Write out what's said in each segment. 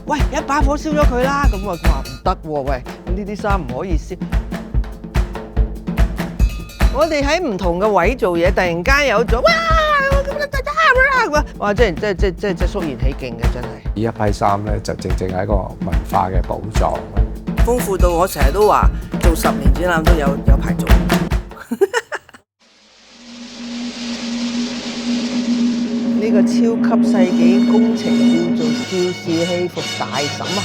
喂，一把火燒咗佢啦！咁我話唔得喎，喂，呢啲衫唔可以燒。我哋喺唔同嘅位做嘢，突然間有咗哇！哇！即係肅然起敬嘅，真係。呢一批衫咧，就正正係一個文化嘅寶藏。豐富到我成日都話，做10年展覽都有排做。呢個超級世紀工程叫做邵氏戲服大審核。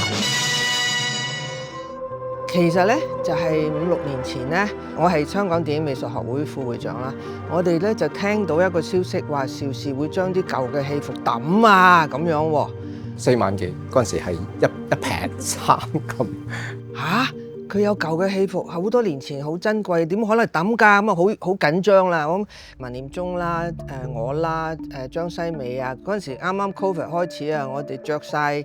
其實咧就係5、6年前咧，我係香港電影美術學會副會長啦。我哋咧就聽到一個消息，話邵氏會將啲舊嘅戲服抌啊咁樣喎。4萬件嗰陣時係一撇衫咁。嚇！佢有舊嘅戲服，好多年前好珍貴，點可能抌㗎？咁啊好緊張啦。咁文念中啦，我啦，張西美啊，嗰陣時啱啱 Covid 開始啊，我哋着晒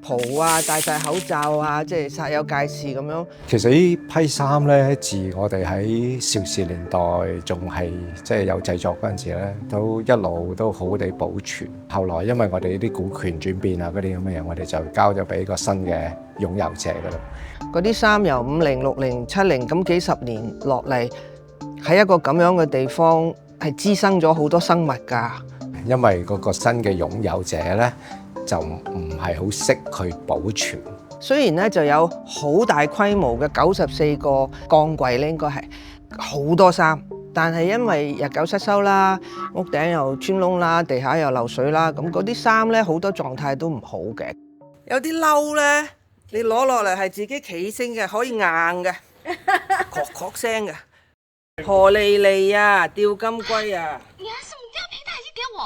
袍啊，戴晒口罩啊，即係煞有介事咁樣。其實呢批衫咧，自我哋喺邵氏年代仲係即係有製作嗰陣時咧，都一路都好好地保存。後來因為我哋呢啲股權轉變啊，嗰啲咁嘅嘢，我哋就交咗俾個新嘅擁有者㗎啦。嗰啲衫由50、60、70咁幾十年落嚟，喺一個咁樣嘅地方係滋生咗好多生物㗎。因為嗰個新嘅擁有者咧，就唔係好識去保存。雖然咧就有好大規模嘅94個鋼櫃咧，應該係好多衫，但係因為日久失修啦，屋頂又穿窿啦，地下又漏水啦，咁嗰啲衫咧好多狀態都唔好嘅。有啲褸咧，你攞落嚟係自己企升嘅，可以硬嘅，確確聲嘅。何莉莉啊，釣金龜啊！你還送吊皮帶機給我？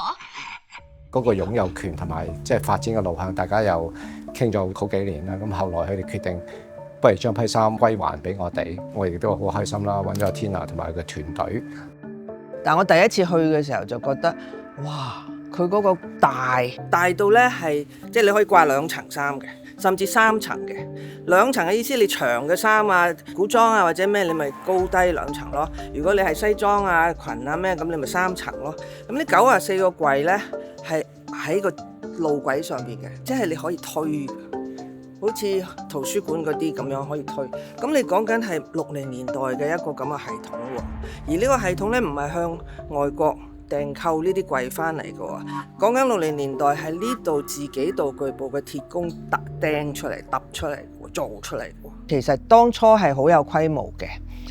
嗰個擁有權同埋即係發展嘅路向，大家又傾咗好幾年啦。咁後來佢哋決定，不如將批衫歸還俾我哋，我亦都好開心啦。揾咗 Tina 同埋佢嘅團隊。但我第一次去嘅時候就覺得，哇！佢嗰個大到咧係，即係你可以掛2層衫嘅，甚至3層嘅。2層嘅意思，你長嘅衫啊、古裝啊或者咩，你咪高低2層咯。如果你係西裝啊、裙啊咩，咁你咪3層咯。咁呢94個櫃咧係喺個路軌上邊嘅，即係你可以推嘅，好似圖書館嗰啲咁樣可以推。咁你講緊係60年代嘅一個咁嘅系統喎，而呢個系統咧唔係向外國訂購呢啲櫃翻嚟嘅喎，講緊60年代係呢度自己道具部嘅鐵工釘出嚟、揼出嚟、做出嚟。其實當初係好有規模嘅，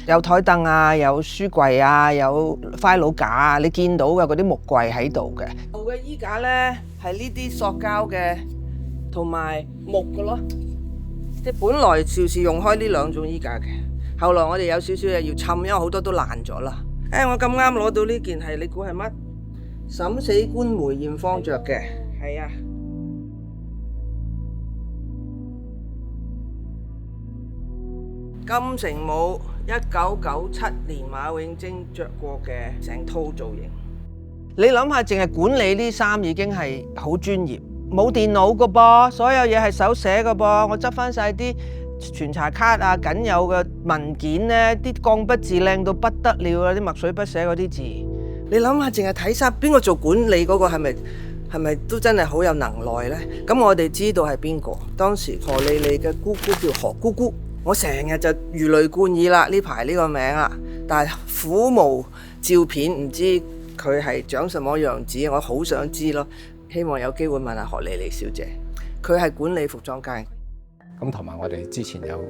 有台凳啊，有書櫃啊，有 file 架啊，你見到嘅嗰啲木櫃喺度嘅。舊嘅衣架咧係呢啲塑膠嘅同埋木嘅咯，即係本來邵氏用開呢2種衣架嘅，後來我哋有少少嘢要侵，因為好多都爛咗啦。我咁啱攞到呢件係，你估係乜？審死官梅艷芳着嘅，係啊。金城武1997年馬永貞着過嘅成套造型。你諗下，淨係管理啲衫已經係好專業，冇電腦㗎噃，所有嘢係手寫㗎噃。我執翻晒啲傳查卡啊，僅有嘅文件咧，啲鋼筆字靚到不得了啊！啲墨水筆寫嗰啲字，你諗下，淨係睇衫，邊個做管理嗰個係咪都真係好有能耐呢？咁我哋知道係邊個，當時何莉莉嘅姑姑叫何姑姑，我成日就如雷貫耳啦，呢排呢個名啊，但係苦無照片，唔知佢係長什麼樣子，我好想知咯，希望有機會問下何莉莉小姐，佢係管理服裝界。咁同埋我哋之前有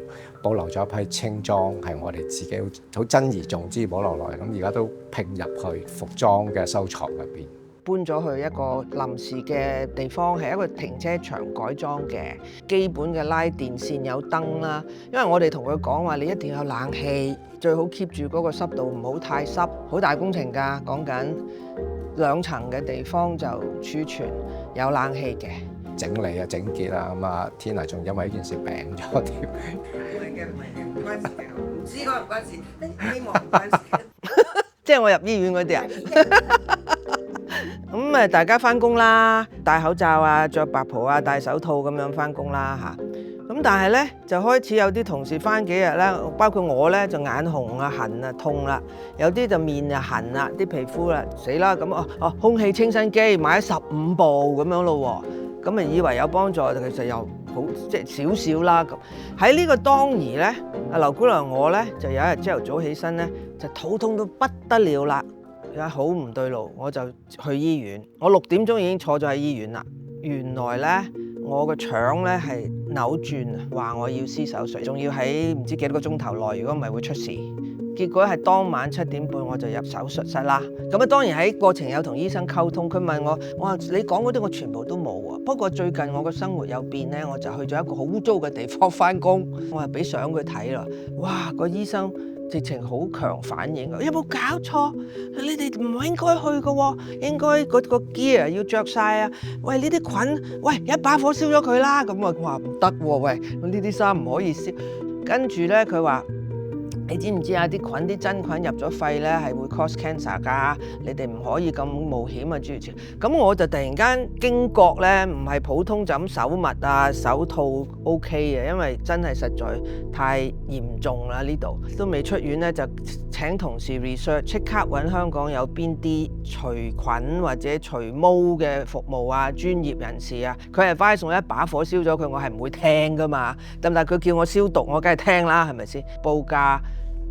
保留咗一批青裝，係我哋自己好珍而重之保留落嚟，咁而家都拼入去服裝嘅收藏入邊。搬咗去一個臨時嘅地方，係一個停車場改裝嘅，基本嘅拉電線有燈啦。因為我哋同佢講話，你一定要有冷氣，最好 keep 住嗰個濕度唔好太濕，好大工程㗎。講緊2層嘅地方就儲存有冷氣嘅。整理啊、整潔啊，咁啊，Tina仲因為呢件事病咗添。唔關事嘅，唔知嗰個唔關事，希望唔關事。即係我入醫院嗰啲啊。咁大家翻工啦，戴口罩啊，着白袍啊，戴手套咁樣翻工啦嚇。咁但係咧就開始有啲同事翻幾日咧，包括我咧就眼紅啊、痕啊、痛啦，有啲就面啊痕啊，啲皮膚啦死啦咁空氣清新機買咗15部咁樣咯喎。咁咪以為有幫助，其實又好好即係少少啦咁。喺呢個當兒咧，阿劉姑娘我咧就有一日朝頭早起身咧，就肚痛到不得了啦，好唔對路，我就去醫院。我6點鐘已經坐咗喺醫院啦。原來咧我個腸咧係扭轉啊，話我要施手術，仲要喺唔知幾多個鐘頭內，如果唔係會出事。結果係當晚7點半我就入手術室啦。咁啊當然喺過程有同醫生溝通，佢問我話你講嗰啲我全部都冇喎。不過最近我個生活有變咧，我就去咗一個好污糟嘅地方翻工。我係俾相佢睇啦，哇！個醫生直情好強反應，有冇搞錯？你哋唔應該去嘅喎，應該嗰個 gear 要着晒啊！喂，呢啲菌，喂一把火燒咗佢啦！咁我話唔得喎，喂，呢啲衫唔可以燒。跟住咧佢話。你知唔知啊？啲菌啲真菌入咗肺咧，係會 cause cancer 㗎。你哋唔可以咁冒險啊！諸如此類。咁我就突然間驚覺咧，唔係普通就咁手襪啊、手套 OK 嘅，因為真係實在太嚴重啦。呢度都未出院咧，就請同事 research， 即刻揾香港有邊啲除菌或者除毛嘅服務啊，專業人士啊。佢係 advise 我一把火燒咗佢，我係唔會聽㗎嘛。但係佢叫我消毒，我梗係聽啦，係咪先？報價。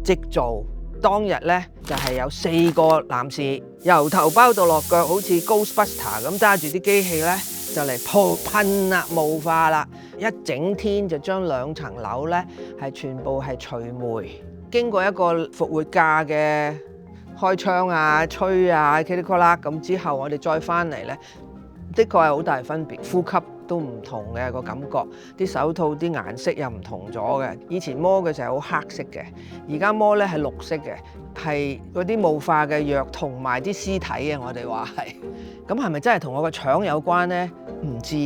即做當日咧，就係有4個男士由頭包到落腳，好似 Ghostbuster 咁揸住啲機器咧，就嚟噴啦、霧化啦，一整天就將2層樓咧係全部係除霉。經過一個復活架嘅開窗啊、吹啊、噼里啪啦咁之後，我哋再翻嚟咧，的確係好大分別，呼吸都唔同嘅個感覺，啲手套啲顏色又唔同咗嘅。以前摸嘅時候好黑色嘅，而家摸咧係綠色嘅，係嗰啲霧化嘅藥同埋啲屍體啊！我哋話係，咁係咪真係同我個腸有關呢？唔知，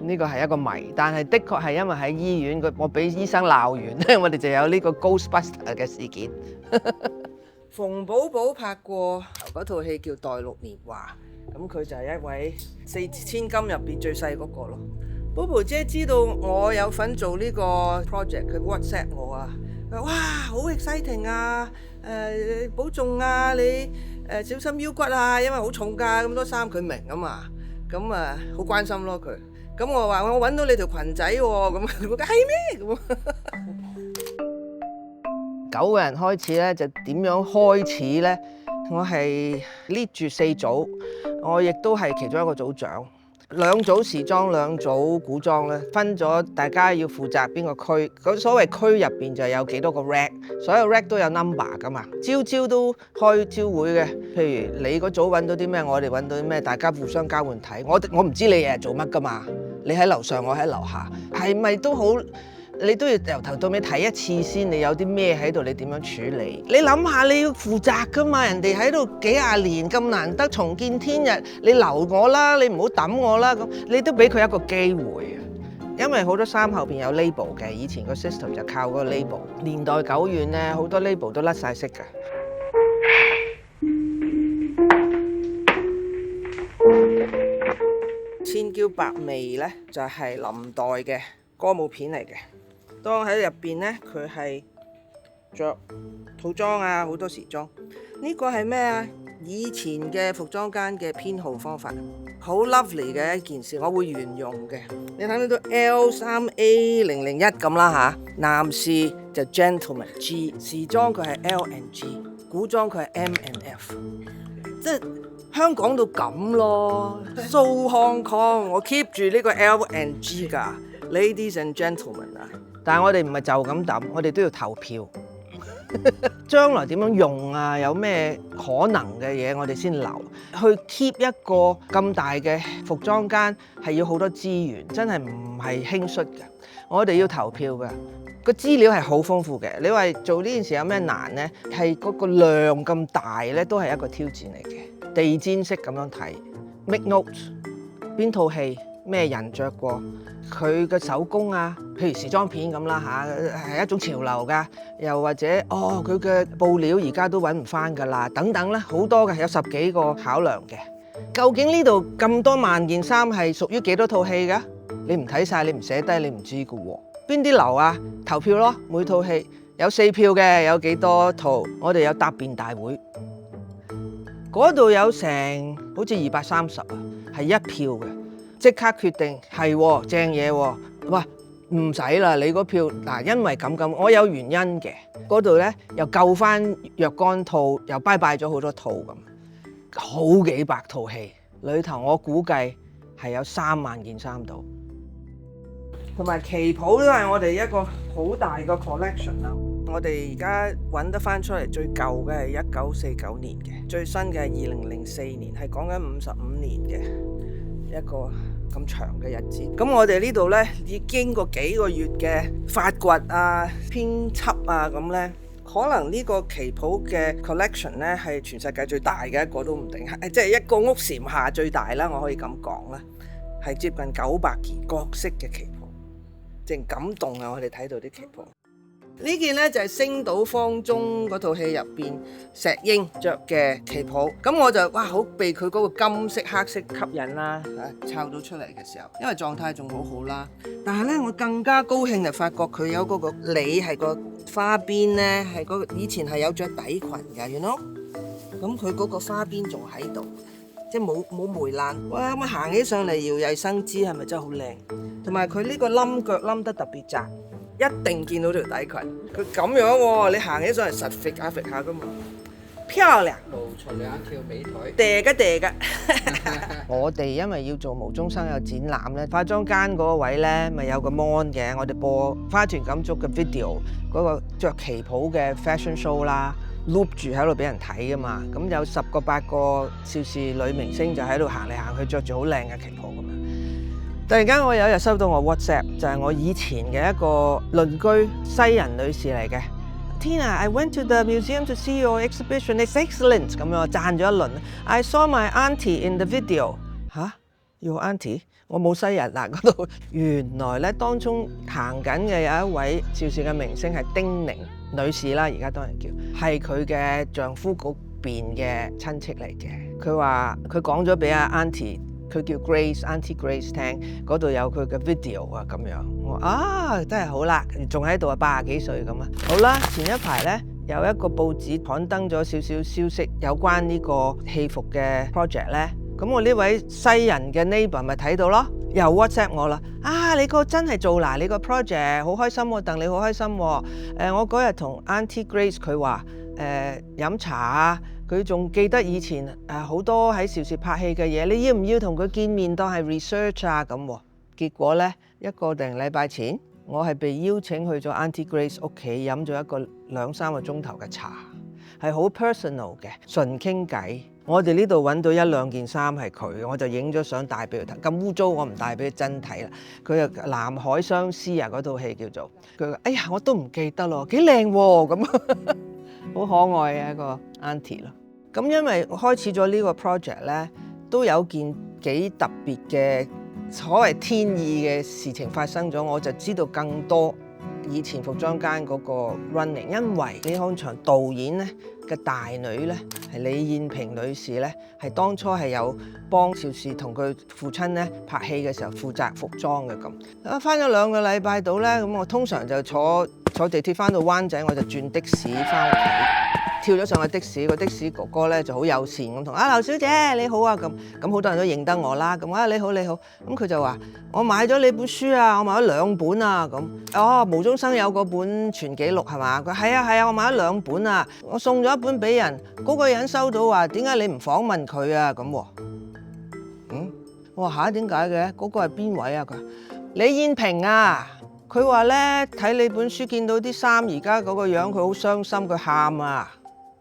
呢個係一個謎。但係的確係因為喺醫院，我俾醫生鬧完咧，我哋就有呢個 Ghostbuster 嘅事件。馮寶寶拍過嗰套戲叫《待六年華》。咁佢就係一位4000金入邊最細嗰個咯。寶寶姐知道我有份做呢個 project， 佢 WhatsApp 我啊，佢話哇好 exciting 啊，保重啊，你小心腰骨啊，因為好重㗎，咁多衫佢明啊嘛，咁啊好關心咯佢。咁我話我揾到你條裙仔喎，咁佢講係咩？咁9個人開始咧，就點樣開始咧？我係 lead 住4組，我亦都係其中一個組長。2組時裝，2組古裝咧，分咗大家要負責邊個區。嗰所謂區入邊就有幾多個 rack， 所有 rack 都有 number 噶嘛。朝朝都開朝會嘅，譬如你嗰組揾到啲咩，我哋揾到啲咩，大家互相交換睇。我唔知你日日做乜噶嘛，你喺樓上，我喺樓下，係咪都好？你都要由頭到尾睇一次先，你有啲咩喺度，你點樣處理？你諗下，你要負責噶嘛？人哋喺度幾廿年咁難得重見天日，你留我啦，你唔好抌我啦，咁你都俾佢一個機會啊！因為好多衫後邊有 label 嘅，以前個 system 就靠嗰個 label。年代久遠咧，好多 label 都甩晒色㗎。千嬌百媚咧，就係林黛嘅歌舞片嚟嘅。當喺入邊咧，佢係着套裝啊，好多時裝。呢個係咩啊？以前嘅服裝間嘅編號方法，好 lovely 嘅一件事，我會沿用嘅。你睇到 L3A001咁啦嚇，男士就 gentleman G， 時裝佢係 L and G， 古裝佢係 M and F， 即係香港到咁咯。So Hong Kong， 我 keep 住呢個 L and G 㗎 ，ladies and gentlemen 啊。但係我哋唔係就咁抌，我哋都要投票。將來點樣用啊？有咩可能嘅嘢，我哋先留。去 keep 一個咁大嘅服裝間係要好多資源，真係唔係輕率嘅。我哋要投票嘅，個資料係好豐富嘅。你話做呢件事有咩難呢？係嗰個量咁大呢，都係一個挑戰嚟嘅。地氈式咁樣睇 ，make notes， 邊套戲咩人着過？佢嘅手工啊，譬如時裝片咁啦嚇，係一種潮流㗎。又或者佢嘅布料而家都揾唔翻㗎啦，等等咧，好多嘅，有10幾個考量嘅。究竟呢度咁多萬件衫係屬於幾多套戲㗎？你唔睇晒，你唔寫低，你唔知㗎喎。邊啲留啊？投票咯，每套戲有4票嘅，有幾多套？我哋有答辯大會，嗰度有成好似230啊，係1票嘅。即刻決定係正嘢喎！哇，唔使啦，你嗰票嗱，因為咁，我有原因嘅。嗰度咧又救翻若干套，又拜拜咗好多套咁，好幾百套戲裏頭，我估計係有3萬件衫到。同埋旗袍都係我哋一個好大個 collection 啦。我哋而家揾得翻出嚟最舊嘅係1949年嘅，最新嘅係2004年，係講緊55年嘅一個咁長嘅日子。咁我哋呢度呢，已經過幾個月嘅發掘啊、編輯啊咁呢，可能呢個旗袍嘅 collection 呢係全世界最大嘅一個都唔定，即係一個屋檐下最大啦，我可以咁講啦，係接近900件各式嘅旗袍。正感動啊！我哋睇到啲旗袍，呢件呢就係星島方中嗰套戲入邊石英着嘅旗袍，咁我就哇好被佢嗰個金色黑色吸引啦，抄到出嚟嘅時候，因為狀態仲好好啦。但係呢，我更加高興就發覺佢有嗰個裏係個花邊呢，係嗰個以前係有着底裙㗎，you know？咁佢嗰個花邊仲喺度。即係冇霉爛，哇！咁行起上嚟搖曳生姿，係咪真係好靚？同埋佢呢個冧腳冧得特別窄，一定見到條底裙。佢咁樣喎，你行起上嚟實揈下揈下噶嘛，漂亮！露出兩條美腿，嗲㗎。我哋因為要做無中生有展覽咧，化妝間嗰個位咧咪有個 mon 嘅，我哋播花團錦簇嘅 video 嗰個著旗袍嘅 fashion show 啦。loop 住喺度俾人睇噶嘛，咁有10個8個邵氏女明星就喺度行嚟行去，着住好靚嘅旗袍咁樣。突然間我有一日收到我 WhatsApp， 就係我以前嘅一個鄰居西人女士嚟嘅。Tina，I went to the museum to see your exhibition. It's excellent。咁樣我讚咗一輪。I saw my auntie in the video。吓 ？Your auntie？我冇西人嗱嗰度。原來咧當中行緊嘅有一位邵氏嘅明星係丁寧女士啦，而家當然叫係佢嘅丈夫嗰邊嘅親戚嚟嘅。佢話佢講咗俾阿 Auntie， 佢叫 Auntie Grace 聽，嗰度有佢嘅 video 啊咁樣。我話真係好啦，仲喺度啊，80幾歲咁啊。好啦，前一排呢，有一個報紙刊登咗少少消息，有關呢個戲服嘅 project 呢。咁我呢位西人嘅 neighbor 咪睇到咯。又 WhatsApp 我啦，你個真係做嗱，你個 project 好開心喎，戥你好開心喎。我嗰日同 Auntie Grace 佢話飲茶啊，佢仲記得以前好多喺邵氏拍戲嘅嘢，你要唔要同佢見面當係 research 啊咁喎？結果呢，一個零禮拜前，我係被邀請去咗 Auntie Grace 屋企飲咗一個2-3個鐘頭嘅茶，係好 personal 嘅，純傾偈。我哋呢度揾到1-2件衫係佢，我就影咗相帶俾佢睇。咁污糟我唔帶俾佢真睇啦。佢又《南海相思》啊，嗰套戲叫做。佢話：哎呀，我都唔記得咯，幾靚喎咁，好可愛嘅一個 auntie 咯。咁因為開始咗呢個 project 呢，都有件幾特別嘅所謂天意嘅事情發生咗，我就知道更多以前服裝間嗰個 running。因為李翰祥導演呢嘅大女呢，係李燕萍女士呢，係當初係有幫邵氏同佢父親呢拍戲嘅時候負責服裝嘅咁。返咗2個禮拜到呢，咁我通常就坐地鐵返到灣仔，我就轉的士返屋企。跳咗上去的士，個的士哥哥咧就好友善咁同劉小姐你好啊咁好多人都認得我啦咁你好，咁佢就話我買咗你本書啊，我買咗2本啊咁。無中生有嗰本全紀錄係嘛？佢係啊，我買咗2本啊，我送咗1本俾人，嗰個人收到話點解你唔訪問佢啊咁？我話點解嘅？嗰個係邊位啊？佢李燕萍啊，佢話咧睇你本書見到啲衫而家嗰個樣，佢好傷心，佢喊啊！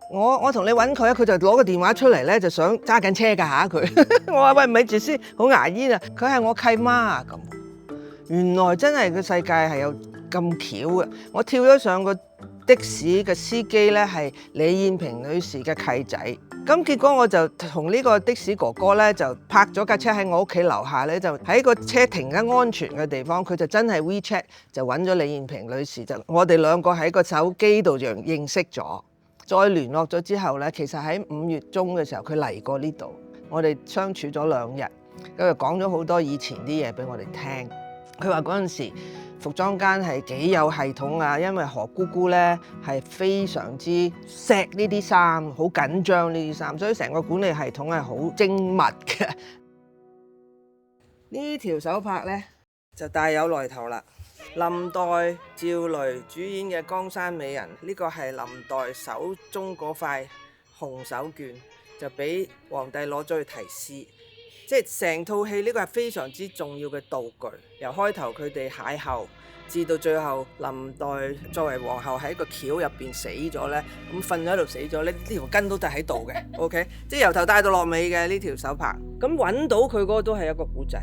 我同你揾佢啊，佢就攞個電話出嚟咧，就想揸緊車㗎嚇佢。我話喂，咪住先，好牙煙啊！佢係我契媽啊咁。原來真係個世界係有咁巧嘅。我跳咗上個的士嘅司機咧係李燕萍女士嘅契仔。咁結果我就同呢個的士哥哥咧就泊咗架車喺我屋企樓下咧，就喺個車停喺安全嘅地方。佢就真係 WeChat 就揾咗李燕萍女士，就我哋2個喺個手機度就認識咗。再聯絡咗之後呢，其實喺5月中嘅時候，佢嚟過呢度，我哋相處咗2日，佢就講咗好多以前啲嘢俾我哋聽。佢話嗰陣時服裝間係幾有系統啊，因為何姑姑呢係非常之錫呢啲衫，好緊張呢啲衫，所以成個管理系統係好精密嘅。呢條手帕呢就大有來頭啦。林黛、趙雷主演嘅《江山美人》，呢個係林黛手中嗰塊紅手絹，就俾皇帝攞咗去題詩。即係成套戲呢個係非常之重要嘅道具，由開頭佢哋邂逅，至到最後林黛作為皇后喺個橋入邊死咗呢，咁瞓咗喺度死咗呢，呢條筋都喺度嘅，OK， 即係由頭帶到落尾嘅呢條手帕。咁揾到佢嗰個都係一個古仔，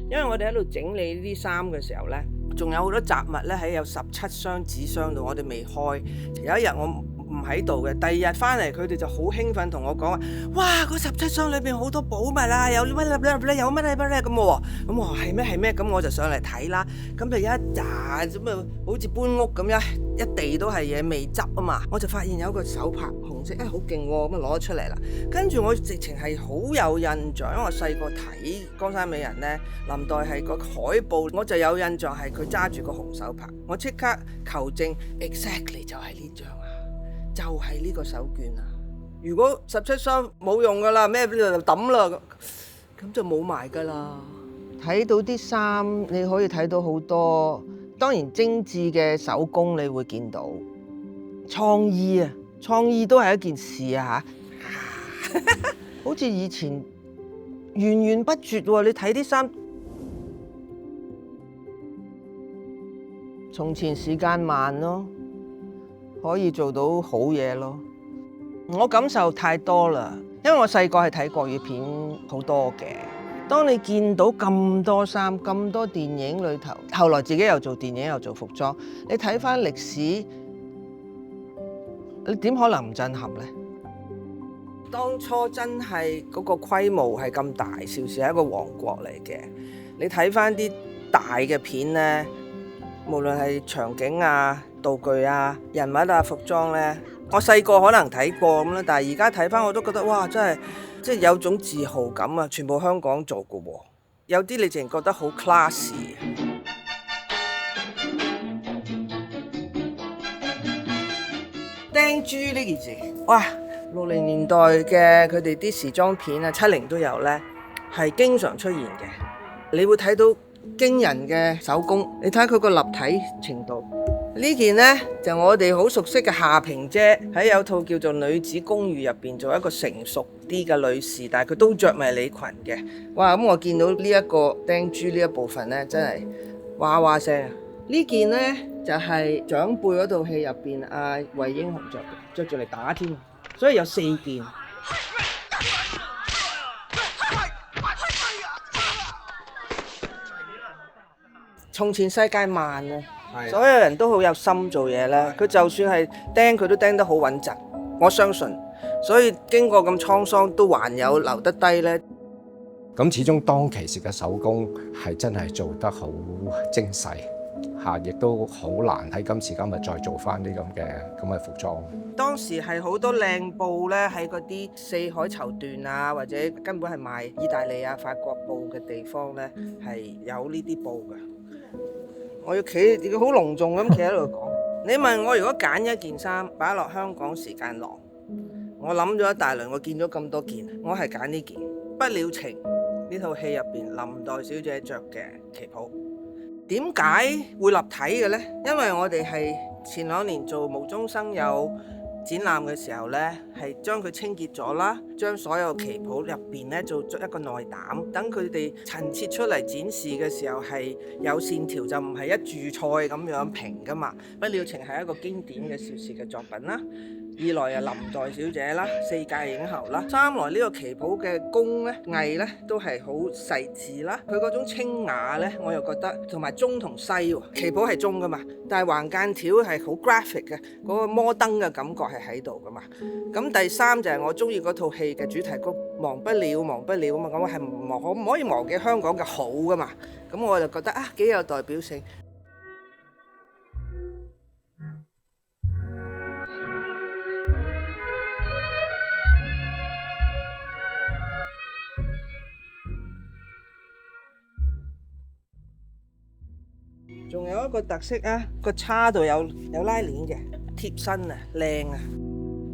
因為我哋喺度整理呢啲衫嘅時候呢，仲有好多雜物呢，喺有17箱紙箱度，我哋未開。有一日我唔喺度嘅，第二日翻嚟佢哋就好興奮同我講話，哇！嗰17箱裏邊好多寶物啦，有乜咧，有乜咧咁喎。咁我話係咩？咁我就上嚟睇啦。咁就一紮咁啊，好似搬屋咁樣，一地都係嘢未執啊嘛。我就發現有個手帕紅色，好勁喎，咁啊攞咗出嚟啦。跟住我直情係好有印象，因為我細個睇《江山美人》呢，林黛係個海報，我就有印象係佢揸住個紅手帕。我即刻求證 ，exactly 就係呢張啊！就係呢個手絹啊！如果17箱冇用噶啦，咩就抌啦，咁就冇埋噶啦。睇到啲衫，你可以睇到好多，當然精緻嘅手工你會見到，創意啊，創意都係一件事啊嚇！好似以前源源不絕喎，你睇啲衫，從前時間慢咯。可以做到好嘢咯！我感受太多啦，因為我細個係睇國語片好多嘅。當你見到咁多衫、咁多電影裏頭，後來自己又做電影又做服裝，你睇返歷史，你點可能唔震撼呢？當初真係嗰個規模係咁大，邵氏係一個王國嚟嘅。你睇返啲大嘅片呢，無論係場景啊、道具啊、人物啊、服裝呢，我細個可能睇過咁啦，但係而家睇翻我都覺得哇，真係即係有種自豪感啊！全部香港做嘅喎，有啲你淨係覺得好 classy。釘珠呢件事，哇！60年代嘅佢哋啲時裝片啊，70都有呢，係經常出現嘅。你會睇到驚人嘅手工，你睇下佢個立體程度。呢件呢，就我哋好熟悉嘅夏萍姐喺有套叫做《女子公寓》入邊做一個成熟啲嘅女士，但係佢都着迷你裙嘅。哇！咁我見到呢一個釘珠呢一部分呢，真係哇哇聲啊！呢件呢，就係長輩嗰套戲入邊阿惠英紅着住嚟打添，所以有4件。從前世界慢啊！所有人都好有心做嘢咧，佢就算係釘，佢都釘得好穩陣，我相信。所以經過咁滄桑，都還有留得低咧。咁始終當其時嘅手工係真係做得好精細嚇，亦都好難喺今時今日再做翻啲咁嘅服裝。當時係好多靚布咧，喺嗰啲四海綢緞啊，或者根本係賣意大利啊、法國布嘅地方咧，係有呢啲布嘅。我要企好隆重咁企喺度講。你問我如果揀一件衫擺落香港時間廊，我諗咗一大輪，我見咗咁多件，我係揀呢件《不了情》呢套戲入邊林黛小姐着嘅旗袍。點解會立體嘅呢？因為我哋係前2年做無中生有展覽嘅時候呢，係將佢清潔咗啦，將所有旗袍入邊呢做一個內膽，等佢哋陳設出嚟展示嘅時候係有線條，就唔係一柱菜咁樣平噶嘛。不了情係一個經典嘅邵氏嘅作品啦。2來啊林黛小姐啦，4屆影后啦。3來呢個旗袍嘅工咧藝咧都係好細緻啦。佢嗰種清雅咧，我又覺得同埋中同西喎，旗袍係中噶嘛，但係橫間條係好 graphic 嘅，嗰個摩登嘅感覺係喺度噶嘛。咁第3就係我中意嗰套戲嘅主題曲忘不了忘不了啊嘛，咁我係唔可以忘記香港嘅好噶嘛。咁我就覺得幾有代表性。仲有一個特色啊，個叉度有拉鏈嘅，貼身啊，靚啊！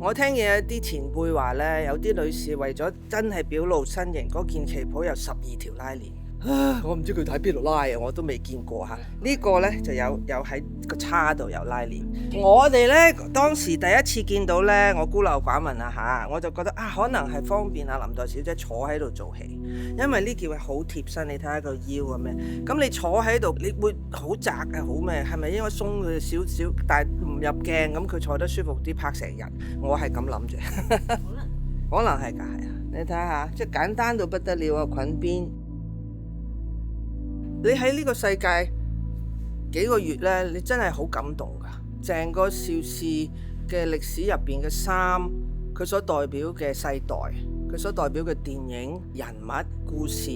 我聽見有啲前輩話呢，有啲女士為咗真係表露身形，嗰件旗袍有12條拉鏈。我唔知佢喺邊度拉啊，我都未見過嚇。呢個呢就有喺個叉度有拉鏈。我哋呢當時第一次見到呢，我孤陋寡聞啊嚇，我就覺得可能係方便林黛小姐坐喺度做戲，因為呢件係好貼身，你睇下個腰咁樣。咁你坐喺度，你會好窄啊，好咩？係咪應該鬆佢少少，但係唔入鏡咁，佢坐得舒服啲，拍成日。我係咁諗住，可能係㗎，係啊。你睇下，即係簡單到不得了啊，裙邊。你喺呢個世界幾個月呢，你真係好感動噶。成個邵氏嘅歷史入邊嘅衫，佢所代表嘅世代，佢所代表嘅電影、人物、故事、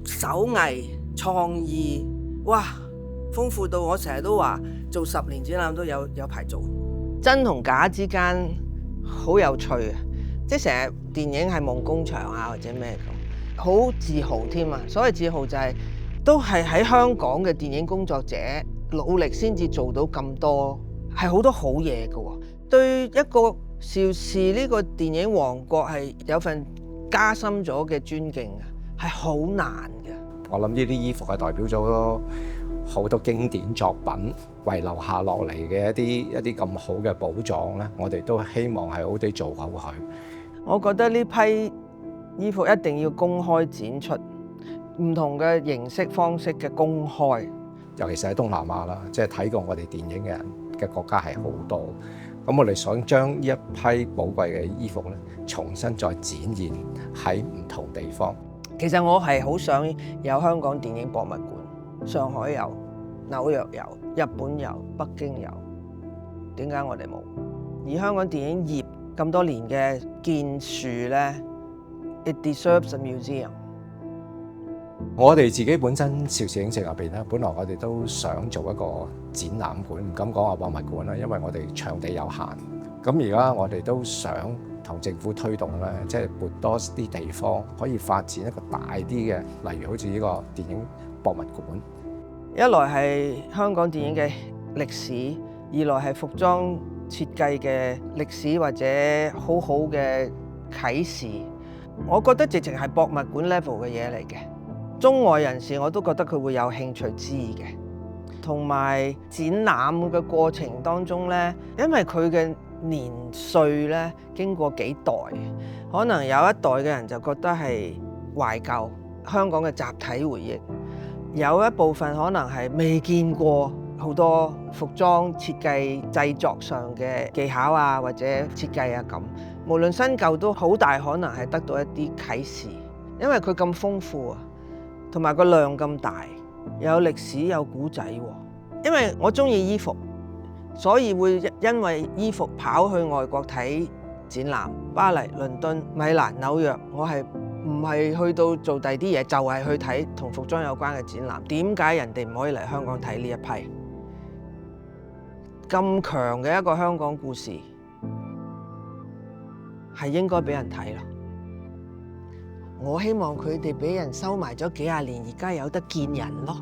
手藝、創意，哇，豐富到我成日都話做10年展覽都有排做。真同假之間好有趣啊！即係成日電影係夢工場啊，或者咩咁，好自豪添啊！所謂自豪就係都係喺香港嘅電影工作者努力先至做到咁多，係好多好嘢㗎喎。對一個邵氏呢個電影王國係有份加深咗嘅尊敬啊，係好難嘅。我諗呢啲衣服係代表咗好多經典作品遺留下落嚟嘅一啲咁好嘅寶藏咧，我哋都希望係好地做好佢。我覺得呢批衣服一定要公開展出，唔同嘅形式方式嘅公開，尤其是喺東南亞啦，即係睇過我哋電影嘅人嘅國家係好多。咁我哋想將呢一批寶貴嘅衣服咧，重新再展現喺唔同地方。其實我係好想有香港電影博物館，上海有，紐約有，日本有，北京有。點解我哋冇？而香港電影業咁多年嘅建樹咧 ，it deserves a museum。我哋自己本身邵氏影城入邊咧，本來我哋都想做一個展覽館，唔敢講話博物館啦，因為我哋場地有限。咁而家我哋都想同政府推動咧，即係撥多啲地方，可以發展一個大啲嘅，例如好似呢個電影博物館。一來係香港電影嘅歷史，二來係服裝設計嘅歷史或者好好嘅啟示。我覺得直情係博物館 level 嘅嘢嚟嘅。中外人士我都覺得佢會有興趣知嘅，同埋展覽嘅過程當中呢，因為佢嘅年歲呢經過幾代，可能有一代嘅人就覺得係懷舊香港嘅集體回憶，有一部分可能係未見過好多服裝設計製作上嘅技巧啊，或者設計啊咁，無論新舊都好大可能係得到一啲啟示，因為佢咁豐富啊。同埋個量咁大，有歷史有古仔喎。因為我中意衣服，所以會因為衣服跑去外國睇展覽，巴黎、倫敦、米蘭、紐約，我係唔係去到做第啲嘢，就係去睇同服裝有關嘅展覽。點解人哋唔可以嚟香港睇呢一批咁強嘅一個香港故事，係應該俾人睇咯。我希望佢哋俾人收埋咗幾廿年，而家有得見人咯。